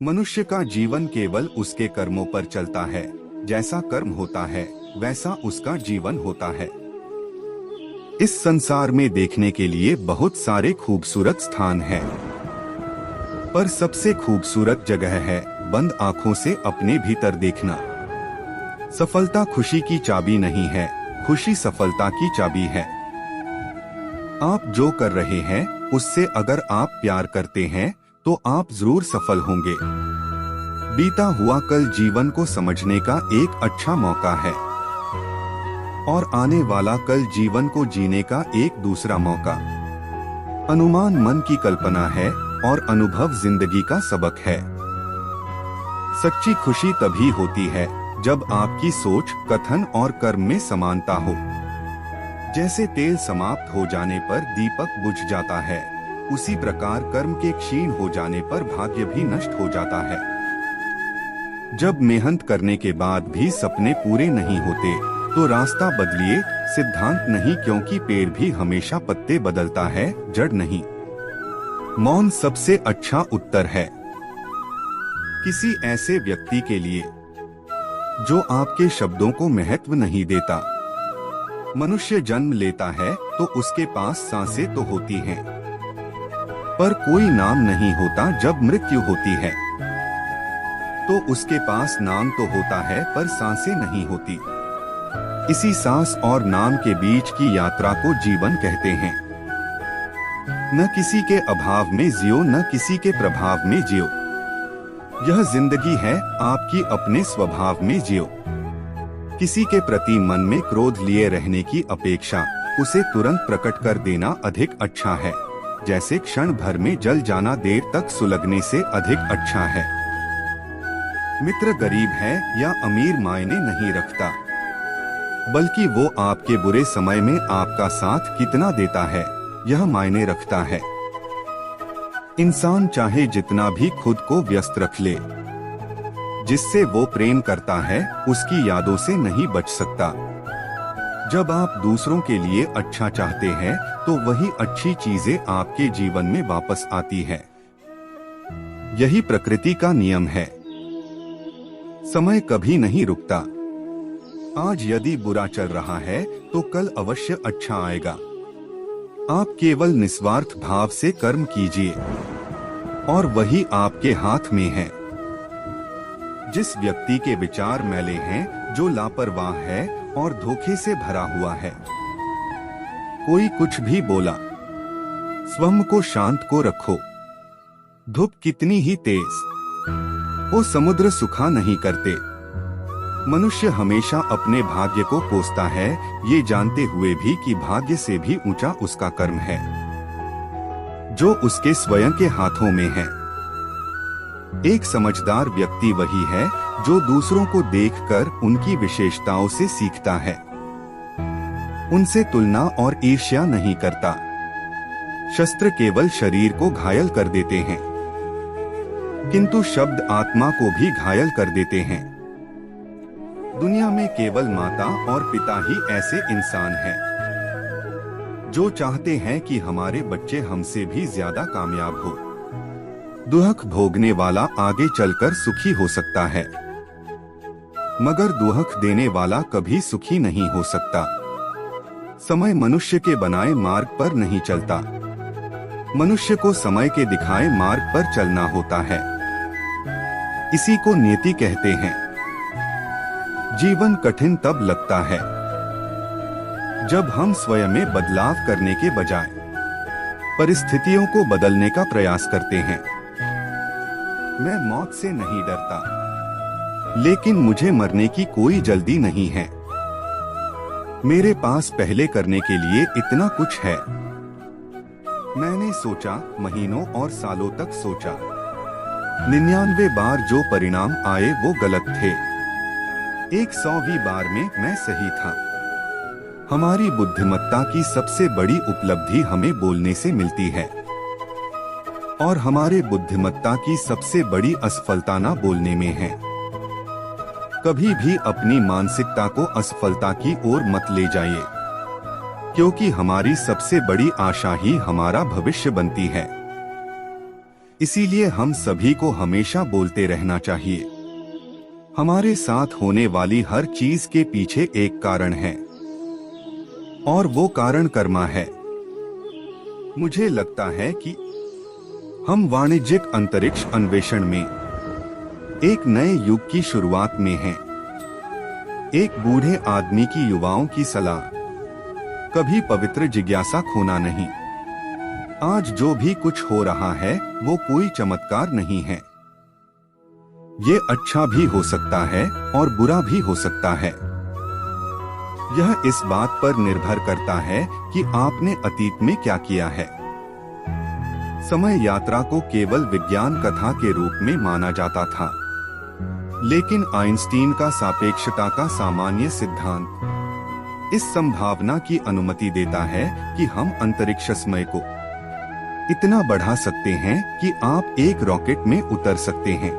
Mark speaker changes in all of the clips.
Speaker 1: मनुष्य का जीवन केवल उसके कर्मों पर चलता है। जैसा कर्म होता है वैसा उसका जीवन होता है। इस संसार में देखने के लिए बहुत सारे खूबसूरत स्थान हैं, पर सबसे खूबसूरत जगह है बंद आंखों से अपने भीतर देखना। सफलता खुशी की चाबी नहीं है, खुशी सफलता की चाबी है। आप जो कर रहे हैं उससे अगर आप प्यार करते हैं तो आप जरूर सफल होंगे। बीता हुआ कल जीवन को समझने का एक अच्छा मौका है और आने वाला कल जीवन को जीने का एक दूसरा मौका। अनुमान मन की कल्पना है और अनुभव जिंदगी का सबक है। सच्ची खुशी तभी होती है जब आपकी सोच, कथन और कर्म में समानता हो। जैसे तेल समाप्त हो जाने पर दीपक बुझ जाता है, उसी प्रकार कर्म के क्षीण हो जाने पर भाग्य भी नष्ट हो जाता है। जब मेहनत करने के बाद भी सपने पूरे नहीं होते तो रास्ता बदलिए, सिद्धांत नहीं, क्योंकि पेड़ भी हमेशा पत्ते बदलता है, जड़ नहीं। मौन सबसे अच्छा उत्तर है किसी ऐसे व्यक्ति के लिए जो आपके शब्दों को महत्व नहीं देता। मनुष्य जन्म लेता है तो उसके पास सांसें तो होती हैं, पर कोई नाम नहीं होता। जब मृत्यु होती है तो उसके पास नाम तो होता है पर सांसें नहीं होती। इसी सांस और नाम के बीच की यात्रा को जीवन कहते हैं। न किसी के अभाव में जियो, न किसी के प्रभाव में जियो। यह जिंदगी है, आपकी अपने स्वभाव में जियो। किसी के प्रति मन में क्रोध लिए रहने की अपेक्षा उसे तुरंत प्रकट कर देना अधिक अच्छा है। जैसे क्षण भर में जल जाना देर तक सुलगने से अधिक अच्छा है। मित्र गरीब है या अमीर मायने नहीं रखता, बल्कि वो आपके बुरे समय में आपका साथ कितना देता है यह मायने रखता है। इंसान चाहे जितना भी खुद को व्यस्त रख ले, जिससे वो प्रेम करता है उसकी यादों से नहीं बच सकता। जब आप दूसरों के लिए अच्छा चाहते हैं तो वही अच्छी चीजें आपके जीवन में वापस आती है। यही प्रकृति का नियम है। समय कभी नहीं रुकता। आज यदि बुरा चल रहा है तो कल अवश्य अच्छा आएगा। आप केवल निस्वार्थ भाव से कर्म कीजिए और वही आपके हाथ में है। जिस व्यक्ति के विचार मैले हैं, जो लापरवाह है और धोखे से भरा हुआ है, कोई कुछ भी बोला, स्वयं को शांत को रखो। धूप कितनी ही तेज वो समुद्र सुखा नहीं करते। मनुष्य हमेशा अपने भाग्य को कोसता है, ये जानते हुए भी कि भाग्य से भी ऊंचा उसका कर्म है, जो उसके स्वयं के हाथों में है। एक समझदार व्यक्ति वही है जो दूसरों को देखकर उनकी विशेषताओं से सीखता है, उनसे तुलना और ईर्ष्या नहीं करता। शस्त्र केवल शरीर को घायल कर देते हैं, किंतु शब्द आत्मा को भी घायल कर देते हैं। दुनिया में केवल माता और पिता ही ऐसे इंसान हैं जो चाहते हैं कि हमारे बच्चे हमसे भी ज्यादा कामयाब हो। दुहक भोगने वाला आगे चलकर सुखी हो सकता है, मगर दुहक देने वाला कभी सुखी नहीं हो सकता। समय मनुष्य के बनाए मार्ग पर नहीं चलता, मनुष्य को समय के दिखाए मार्ग पर चलना होता है। इसी को नियति कहते हैं। जीवन कठिन तब लगता है जब हम स्वयं में बदलाव करने के बजाय परिस्थितियों को बदलने का प्रयास करते हैं। मैं मौत से नहीं डरता, लेकिन मुझे मरने की कोई जल्दी नहीं है। मेरे पास पहले करने के लिए इतना कुछ है। मैंने सोचा, महीनों और सालों तक सोचा, 99 बार जो परिणाम आए वो गलत थे, 100वीं बार में मैं सही था। हमारी बुद्धिमत्ता की सबसे बड़ी उपलब्धि हमें बोलने से मिलती है और हमारे बुद्धिमत्ता की सबसे बड़ी असफलता ना बोलने में है। कभी भी अपनी मानसिकता को असफलता की ओर मत ले जाइए, क्योंकि हमारी सबसे बड़ी आशा ही हमारा भविष्य बनती है। इसीलिए हम सभी को हमेशा बोलते रहना चाहिए। हमारे साथ होने वाली हर चीज के पीछे एक कारण है और वो कारण कर्मा है। मुझे लगता है कि हम वाणिज्यिक अंतरिक्ष अन्वेषण में एक नए युग की शुरुआत में हैं। एक बूढ़े आदमी की युवाओं की सलाह, कभी पवित्र जिज्ञासा खोना नहीं। आज जो भी कुछ हो रहा है वो कोई चमत्कार नहीं है। ये अच्छा भी हो सकता है और बुरा भी हो सकता है। यह इस बात पर निर्भर करता है कि आपने अतीत में क्या किया है। समय यात्रा को केवल विज्ञान कथा के रूप में माना जाता था, लेकिन आइंस्टीन का सापेक्षता का सामान्य सिद्धांत इस संभावना की अनुमति देता है कि हम अंतरिक्ष समय को इतना बढ़ा सकते हैं कि आप एक रॉकेट में उतर सकते हैं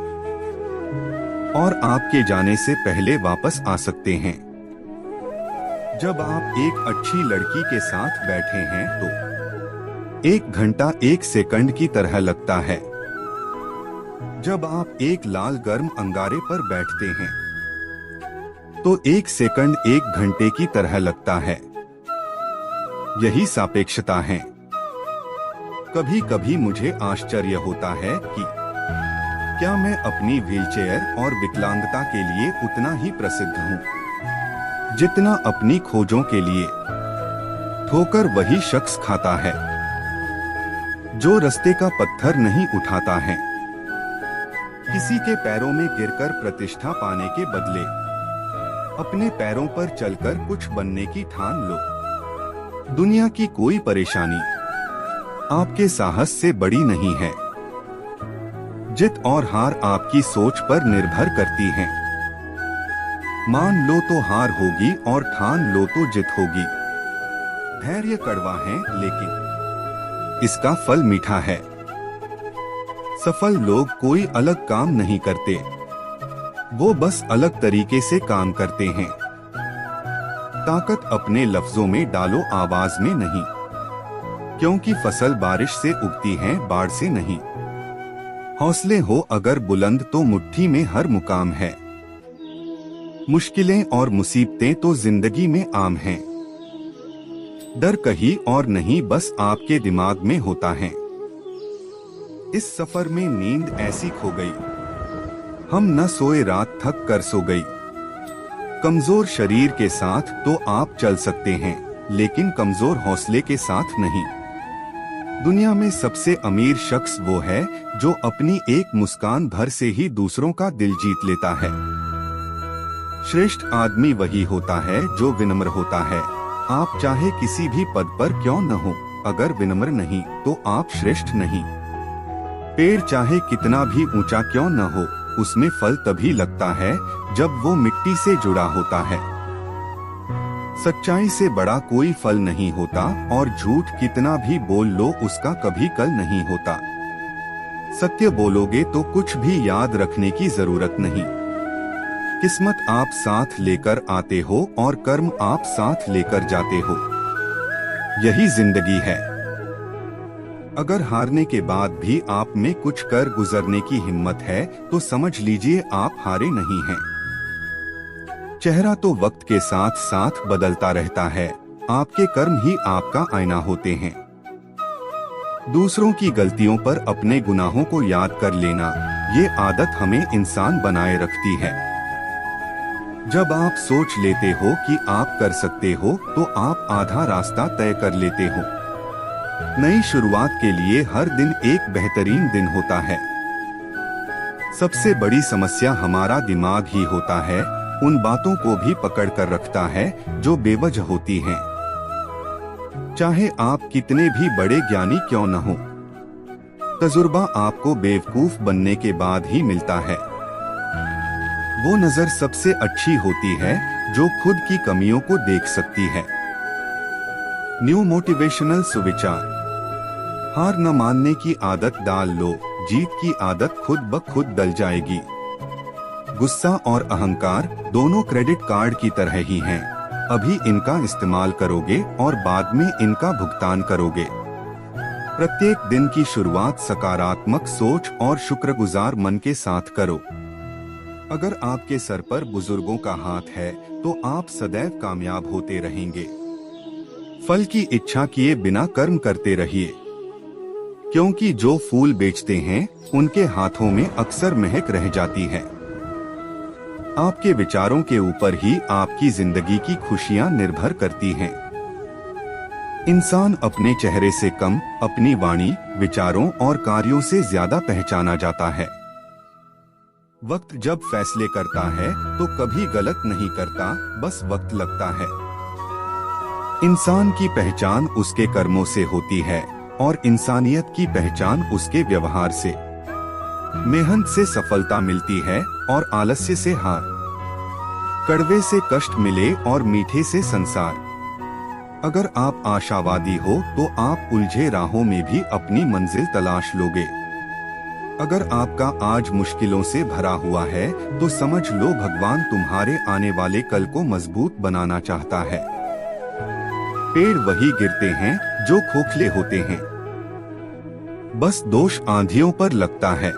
Speaker 1: और आपके जाने से पहले वापस आ सकते हैं। जब आप एक अच्छी लड़की के साथ बैठे हैं तो 1 घंटा 1 सेकंड की तरह लगता है। जब आप एक लाल गर्म अंगारे पर बैठते हैं तो 1 सेकंड 1 घंटे की तरह लगता है। यही सापेक्षता है। कभी कभी मुझे आश्चर्य होता है कि क्या मैं अपनी व्हीलचेयर और विकलांगता के लिए उतना ही प्रसिद्ध हूँ जितना अपनी खोजों के लिए। ठोकर वही शख्स खाता है जो रास्ते का पत्थर नहीं उठाता है। किसी के पैरों में गिरकर प्रतिष्ठा पाने के बदले अपने पैरों पर चलकर कुछ बनने की ठान लो। दुनिया की कोई परेशानी आपके साहस से बड़ी नहीं है। जीत और हार आपकी सोच पर निर्भर करती है। मान लो तो हार होगी और ठान लो तो जीत होगी। धैर्य कड़वा है लेकिन इसका फल मीठा है। सफल लोग कोई अलग काम नहीं करते, वो बस अलग तरीके से काम करते हैं। ताकत अपने लफ्जों में डालो, आवाज में नहीं, क्योंकि फसल बारिश से उगती है, बाढ़ से नहीं। हौसले हो अगर बुलंद तो मुट्ठी में हर मुकाम है। मुश्किलें और मुसीबतें तो जिंदगी में आम हैं। डर कहीं और नहीं, बस आपके दिमाग में होता है। इस सफर में नींद ऐसी खो गई, हम न सोए, रात थक कर सो गई। कमजोर शरीर के साथ तो आप चल सकते हैं, लेकिन कमजोर हौसले के साथ नहीं। दुनिया में सबसे अमीर शख्स वो है जो अपनी एक मुस्कान भर से ही दूसरों का दिल जीत लेता है। श्रेष्ठ आदमी वही होता है जो विनम्र होता है। आप चाहे किसी भी पद पर क्यों न हो, अगर विनम्र नहीं तो आप श्रेष्ठ नहीं। पेड़ चाहे कितना भी ऊंचा क्यों न हो, उसमें फल तभी लगता है जब वो मिट्टी से जुड़ा होता है। सच्चाई से बड़ा कोई फल नहीं होता और झूठ कितना भी बोल लो उसका कभी कल नहीं होता। सत्य बोलोगे तो कुछ भी याद रखने की जरूरत नहीं। किस्मत आप साथ लेकर आते हो और कर्म आप साथ लेकर जाते हो। यही जिंदगी है। अगर हारने के बाद भी आप में कुछ कर गुजरने की हिम्मत है तो समझ लीजिए आप हारे नहीं हैं। चेहरा तो वक्त के साथ साथ बदलता रहता है, आपके कर्म ही आपका आईना होते हैं। दूसरों की गलतियों पर अपने गुनाहों को याद कर लेना, ये आदत हमें इंसान बनाए रखती है। जब आप सोच लेते हो कि आप कर सकते हो तो आप आधा रास्ता तय कर लेते हो। नई शुरुआत के लिए हर दिन एक बेहतरीन दिन होता है। सबसे बड़ी समस्या हमारा दिमाग ही होता है, उन बातों को भी पकड़ कर रखता है जो बेवजह होती हैं। चाहे आप कितने भी बड़े ज्ञानी क्यों न हो, तजुर्बा आपको बेवकूफ बनने के बाद ही मिलता है। वो नजर सबसे अच्छी होती है जो खुद की कमियों को देख सकती है। न्यू मोटिवेशनल सुविचार। हार न मानने की आदत डाल लो, जीत की आदत खुद ब खुद डल जाएगी। गुस्सा और अहंकार दोनों क्रेडिट कार्ड की तरह ही हैं। अभी इनका इस्तेमाल करोगे और बाद में इनका भुगतान करोगे। प्रत्येक दिन की शुरुआत सकारात्मक सोच और शुक्रगुजार मन के साथ करो। अगर आपके सर पर बुजुर्गों का हाथ है तो आप सदैव कामयाब होते रहेंगे। फल की इच्छा किए बिना कर्म करते रहिए, क्योंकि जो फूल बेचते हैं उनके हाथों में अक्सर महक रह जाती है। आपके विचारों के ऊपर ही आपकी जिंदगी की खुशियां निर्भर करती हैं। इंसान अपने चेहरे से कम अपनी वाणी, विचारों और कार्यों से ज्यादा पहचाना जाता है। वक्त जब फैसले करता है तो कभी गलत नहीं करता, बस वक्त लगता है। इंसान की पहचान उसके कर्मों से होती है और इंसानियत की पहचान उसके व्यवहार से। मेहनत से सफलता मिलती है और आलस्य से हार। कड़वे से कष्ट मिले और मीठे से संसार। अगर आप आशावादी हो तो आप उलझे राहों में भी अपनी मंजिल तलाश लोगे। अगर आपका आज मुश्किलों से भरा हुआ है तो समझ लो भगवान तुम्हारे आने वाले कल को मजबूत बनाना चाहता है। पेड़ वही गिरते हैं जो खोखले होते हैं, बस दोष आंधियों पर लगता है।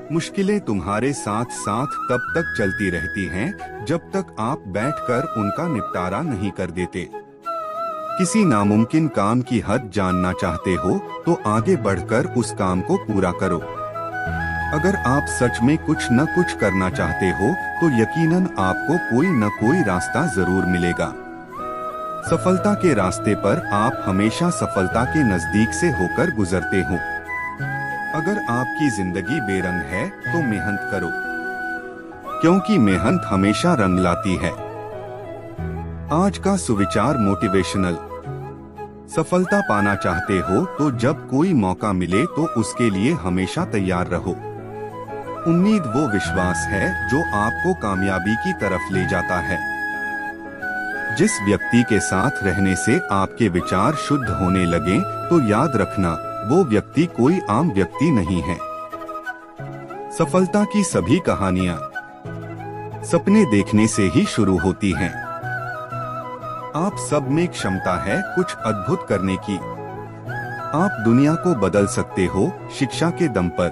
Speaker 1: मुश्किलें तुम्हारे साथ साथ तब तक चलती रहती हैं जब तक आप बैठकर उनका निपटारा नहीं कर देते। किसी नामुमकिन काम की हद जानना चाहते हो तो आगे बढ़कर उस काम को पूरा करो। अगर आप सच में कुछ न कुछ करना चाहते हो तो यकीनन आपको कोई न कोई रास्ता जरूर मिलेगा। सफलता के रास्ते पर आप हमेशा सफलता के नजदीक से होकर गुजरते हो। अगर आपकी जिंदगी बेरंग है तो मेहनत करो, क्योंकि मेहनत हमेशा रंग लाती है। आज का सुविचार मोटिवेशनल। सफलता पाना चाहते हो तो जब कोई मौका मिले तो उसके लिए हमेशा तैयार रहो। उम्मीद वो विश्वास है जो आपको कामयाबी की तरफ ले जाता है। जिस व्यक्ति के साथ रहने से आपके विचार शुद्ध होने लगे तो याद रखना वो व्यक्ति कोई आम व्यक्ति नहीं है। सफलता की सभी कहानियां सपने देखने से ही शुरू होती हैं। आप सब में क्षमता है कुछ अद्भुत करने की। आप दुनिया को बदल सकते हो शिक्षा के दम पर।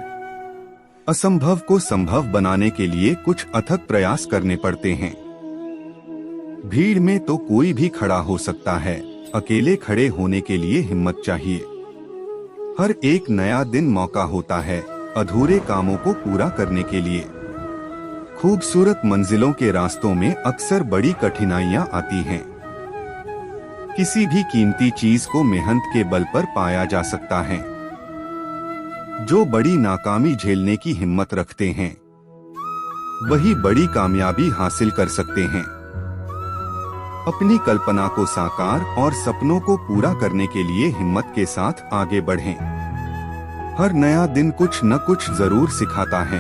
Speaker 1: असंभव को संभव बनाने के लिए कुछ अथक प्रयास करने पड़ते हैं। भीड़ में तो कोई भी खड़ा हो सकता है, अकेले खड़े होने के लिए हिम्मत चाहिए। हर एक नया दिन मौका होता है अधूरे कामों को पूरा करने के लिए। खूबसूरत मंजिलों के रास्तों में अक्सर बड़ी कठिनाइयां आती हैं। किसी भी कीमती चीज को मेहनत के बल पर पाया जा सकता है। जो बड़ी नाकामी झेलने की हिम्मत रखते हैं वही बड़ी कामयाबी हासिल कर सकते हैं। अपनी कल्पना को साकार और सपनों को पूरा करने के लिए हिम्मत के साथ आगे बढ़ें। हर नया दिन कुछ न कुछ जरूर सिखाता है।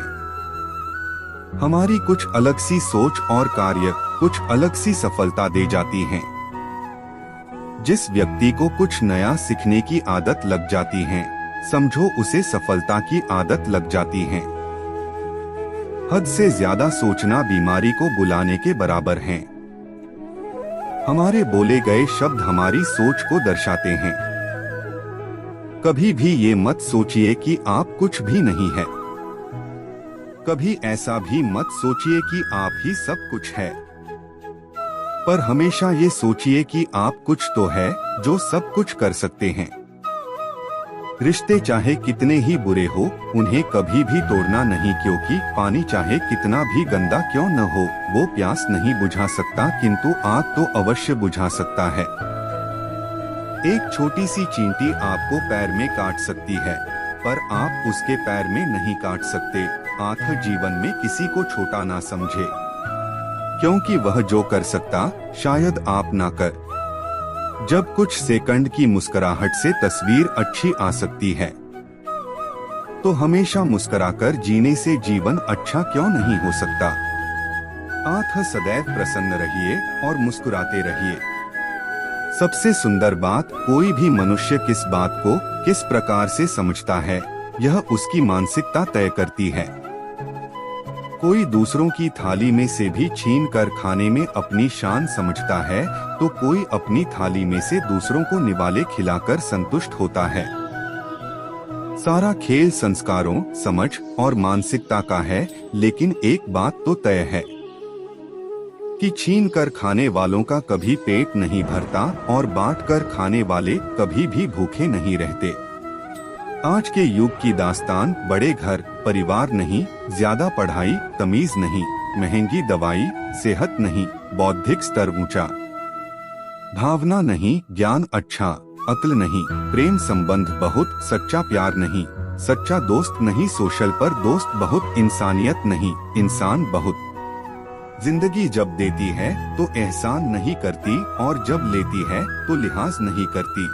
Speaker 1: हमारी कुछ अलग सी सोच और कार्य कुछ अलग सी सफलता दे जाती हैं। जिस व्यक्ति को कुछ नया सीखने की आदत लग जाती है समझो उसे सफलता की आदत लग जाती है। हद से ज्यादा सोचना बीमारी को बुलाने के बराबर है। हमारे बोले गए शब्द हमारी सोच को दर्शाते हैं। कभी भी ये मत सोचिए कि आप कुछ भी नहीं है। कभी ऐसा भी मत सोचिए कि आप ही सब कुछ है। पर हमेशा ये सोचिए कि आप कुछ तो है जो सब कुछ कर सकते हैं। रिश्ते चाहे कितने ही बुरे हो उन्हें कभी भी तोड़ना नहीं, क्योंकि पानी चाहे कितना भी गंदा क्यों न हो वो प्यास नहीं बुझा सकता, किंतु आग तो अवश्य बुझा सकता है। एक छोटी सी चींटी आपको पैर में काट सकती है पर आप उसके पैर में नहीं काट सकते। आत्म जीवन में किसी को छोटा ना समझे, क्योंकि वह जो कर सकता शायद आप ना कर। जब कुछ सेकंड की मुस्कुराहट से तस्वीर अच्छी आ सकती है तो हमेशा मुस्कुराकर जीने से जीवन अच्छा क्यों नहीं हो सकता। आप सदैव प्रसन्न रहिए और मुस्कुराते रहिए। सबसे सुंदर बात, कोई भी मनुष्य किस बात को किस प्रकार से समझता है यह उसकी मानसिकता तय करती है। कोई दूसरों की थाली में से भी छीन कर खाने में अपनी शान समझता है, तो कोई अपनी थाली में से दूसरों को निवाले खिलाकर संतुष्ट होता है। सारा खेल संस्कारों, समझ और मानसिकता का है, लेकिन एक बात तो तय है कि छीन कर खाने वालों का कभी पेट नहीं भरता और बांट कर खाने वाले कभी भी भूखे नहीं रहते। आज के युग की दास्तान बड़े घर परिवार नहीं, ज्यादा पढ़ाई तमीज नहीं, महंगी दवाई सेहत नहीं, बौद्धिक स्तर ऊंचा, भावना नहीं ज्ञान अच्छा, अक्ल नहीं, प्रेम संबंध बहुत सच्चा प्यार नहीं, सच्चा दोस्त नहीं सोशल पर दोस्त बहुत, इंसानियत नहीं इंसान बहुत। जिंदगी जब देती है तो एहसान नहीं करती और जब लेती है तो लिहाज नहीं करती।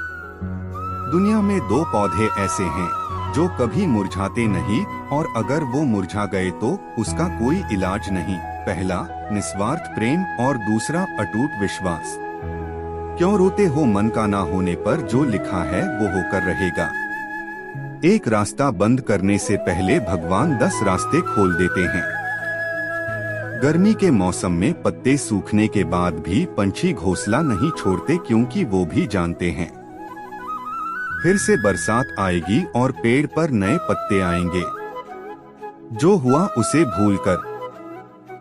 Speaker 1: दुनिया में दो पौधे ऐसे हैं जो कभी मुरझाते नहीं और अगर वो मुरझा गए तो उसका कोई इलाज नहीं। पहला निस्वार्थ प्रेम और दूसरा अटूट विश्वास। क्यों रोते हो मन का ना होने पर, जो लिखा है वो होकर रहेगा। एक रास्ता बंद करने से पहले भगवान 10 रास्ते खोल देते हैं। गर्मी के मौसम में पत्ते सूखने के बाद भी पंछी घोंसला नहीं छोड़ते, क्योंकि वो भी जानते हैं फिर से बरसात आएगी और पेड़ पर नए पत्ते आएंगे। जो हुआ उसे भूलकर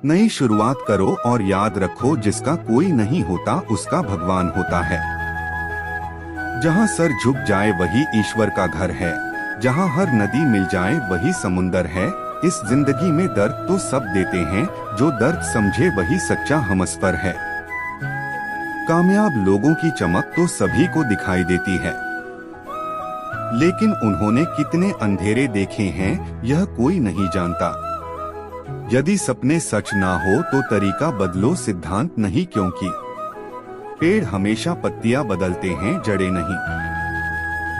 Speaker 1: नई शुरुआत करो और याद रखो जिसका कोई नहीं होता उसका भगवान होता है। जहाँ सर झुक जाए वही ईश्वर का घर है, जहाँ हर नदी मिल जाए वही समुंदर है। इस जिंदगी में दर्द तो सब देते हैं, जो दर्द समझे वही सच्चा हमसफर है। कामयाब लोगों की चमक तो सभी को दिखाई देती है, लेकिन उन्होंने कितने अंधेरे देखे हैं यह कोई नहीं जानता। यदि सपने सच ना हो तो तरीका बदलो, सिद्धांत नहीं, क्योंकि पेड़ हमेशा पत्तियां बदलते हैं जड़ें नहीं।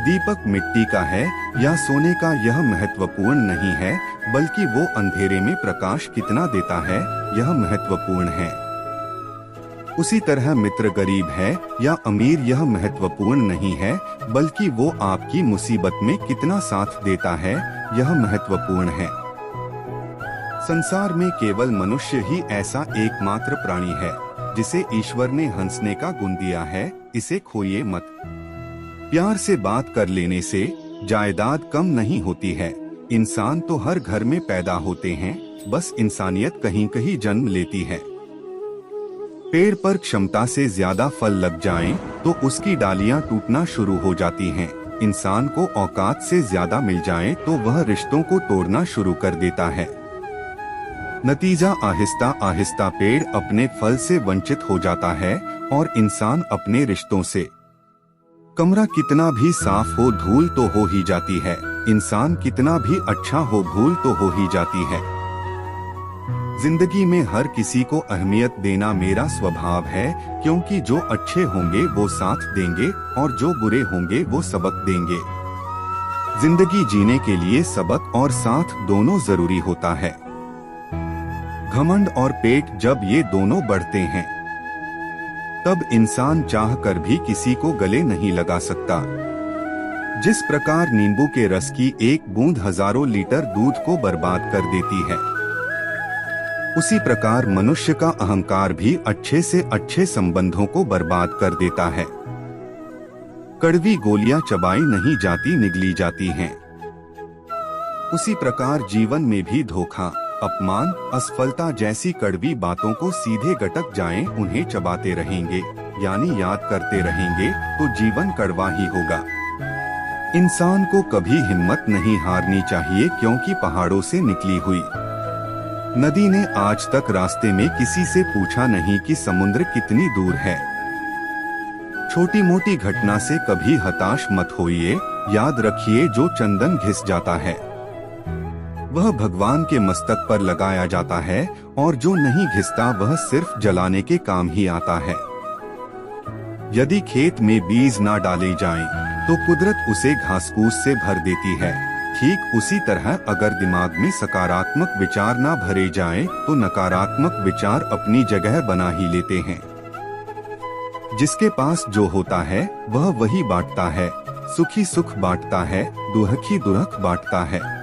Speaker 1: दीपक मिट्टी का है या सोने का यह महत्वपूर्ण नहीं है, बल्कि वो अंधेरे में प्रकाश कितना देता है यह महत्वपूर्ण है। उसी तरह मित्र गरीब है या अमीर यह महत्वपूर्ण नहीं है, बल्कि वो आपकी मुसीबत में कितना साथ देता है यह महत्वपूर्ण है। संसार में केवल मनुष्य ही ऐसा एकमात्र प्राणी है जिसे ईश्वर ने हंसने का गुण दिया है, इसे खोइए मत। प्यार से बात कर लेने से जायदाद कम नहीं होती है। इंसान तो हर घर में पैदा होते हैं, बस इंसानियत कहीं कहीं जन्म लेती है। पेड़ पर क्षमता से ज्यादा फल लग जाएं, तो उसकी डालियां टूटना शुरू हो जाती हैं। इंसान को औकात से ज्यादा मिल जाए तो वह रिश्तों को तोड़ना शुरू कर देता है। नतीजा आहिस्ता आहिस्ता पेड़ अपने फल से वंचित हो जाता है और इंसान अपने रिश्तों से। कमरा कितना भी साफ हो धूल तो हो ही जाती है, इंसान कितना भी अच्छा हो भूल तो हो ही जाती है। जिंदगी में हर किसी को अहमियत देना मेरा स्वभाव है, क्योंकि जो अच्छे होंगे वो साथ देंगे और जो बुरे होंगे वो सबक देंगे। जिंदगी जीने के लिए सबक और साथ दोनों जरूरी होता है। घमंड और पेट जब ये दोनों बढ़ते हैं तब इंसान चाह कर भी किसी को गले नहीं लगा सकता। जिस प्रकार नींबू के रस की एक बूंद हजारों लीटर दूध को बर्बाद कर देती है, उसी प्रकार मनुष्य का अहंकार भी अच्छे से अच्छे संबंधों को बर्बाद कर देता है। कड़वी गोलियां चबाई नहीं जाती, निगली जाती हैं। उसी प्रकार जीवन में भी धोखा, अपमान, असफलता जैसी कड़वी बातों को सीधे गटक जाएं, उन्हें चबाते रहेंगे यानी याद करते रहेंगे तो जीवन कड़वा ही होगा। इंसान को कभी हिम्मत नहीं हारनी चाहिए, क्योंकि पहाड़ों से निकली हुई नदी ने आज तक रास्ते में किसी से पूछा नहीं कि समुद्र कितनी दूर है। छोटी मोटी घटना से कभी हताश मत होइए, याद रखिए जो चंदन घिस जाता है वह भगवान के मस्तक पर लगाया जाता है और जो नहीं घिसता वह सिर्फ जलाने के काम ही आता है। यदि खेत में बीज ना डाले जाएं, तो कुदरत उसे घास-फूस से भर देती है। ठीक उसी तरह अगर दिमाग में सकारात्मक विचार ना भरे जाएं, तो नकारात्मक विचार अपनी जगह बना ही लेते हैं। जिसके पास जो होता है वह वही बांटता है, सुखी सुख बांटता है, दुहखी दुरख बांटता है।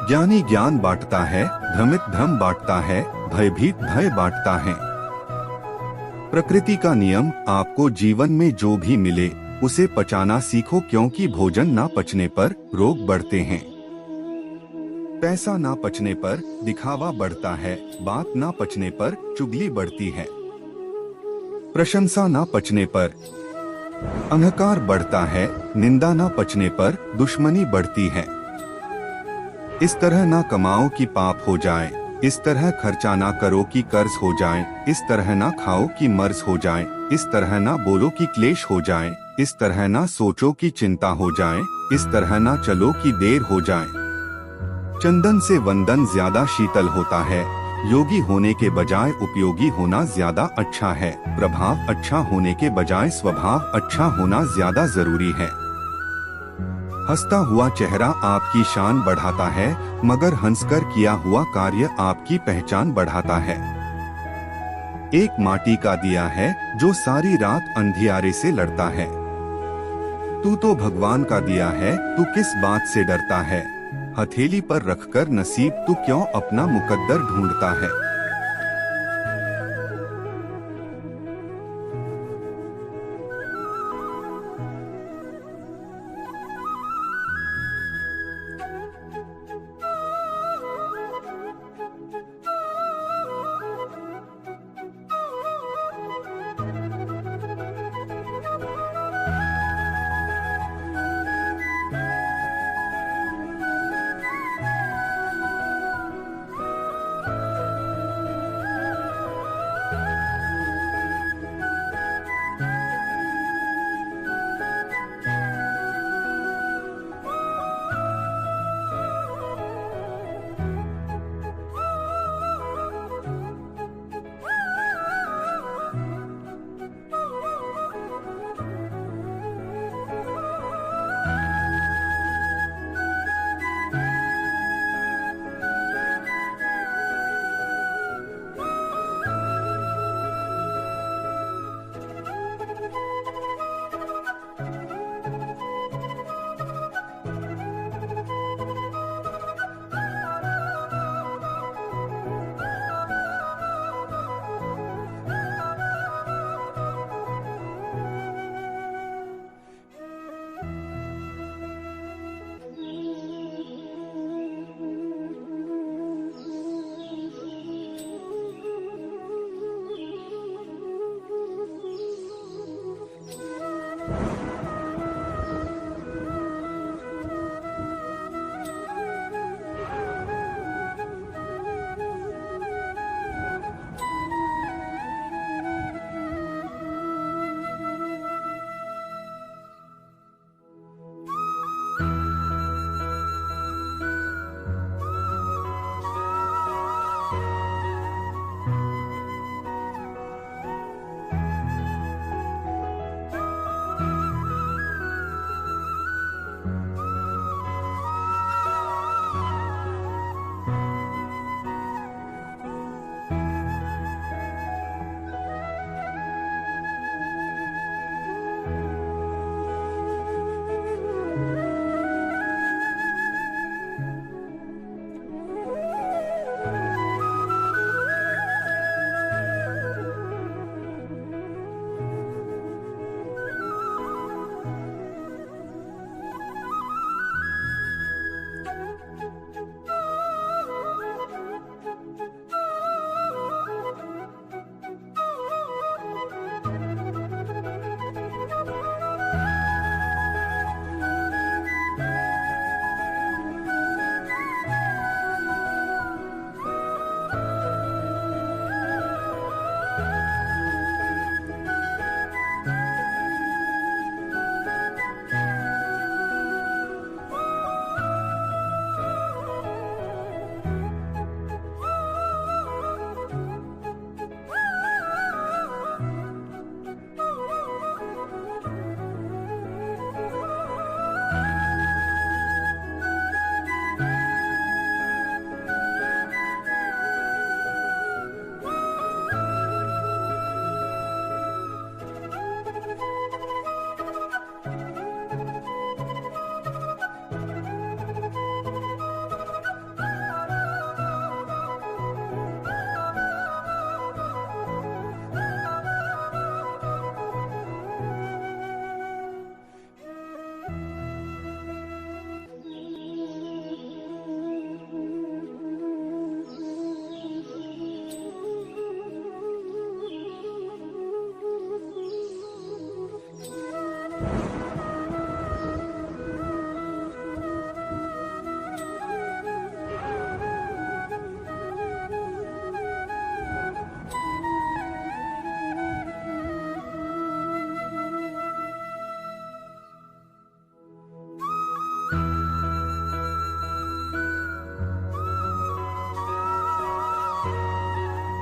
Speaker 1: ज्ञानी ज्ञान बांटता है, भ्रमित भ्रम बांटता है, भयभीत भय बांटता है। प्रकृति का नियम, आपको जीवन में जो भी मिले उसे पचाना सीखो, क्योंकि भोजन ना पचने पर रोग बढ़ते हैं। पैसा ना पचने पर दिखावा बढ़ता है, बात ना पचने पर चुगली बढ़ती है। प्रशंसा ना पचने पर अहंकार बढ़ता है, निंदा ना पचने पर दुश्मनी बढ़ती है। इस तरह ना कमाओ कि पाप हो जाए, इस तरह खर्चा ना करो कि कर्ज हो जाए, इस तरह ना खाओ कि मर्ज हो जाए, इस तरह ना बोलो कि क्लेश हो जाए, इस तरह ना सोचो कि चिंता हो जाए, इस तरह ना चलो कि देर हो जाए। चंदन से वंदन ज्यादा शीतल होता है, योगी होने के बजाय उपयोगी होना ज्यादा अच्छा है। प्रभाव अच्छा होने के बजाय स्वभाव अच्छा होना ज्यादा जरूरी है। हंसता हुआ चेहरा आपकी शान बढ़ाता है, मगर हंसकर किया हुआ कार्य आपकी पहचान बढ़ाता है। एक माटी का दिया है जो सारी रात अंधियारे से लड़ता है। तू तो भगवान का दिया है, तू किस बात से डरता है। हथेली पर रखकर नसीब तू क्यों अपना मुकद्दर ढूंढता है।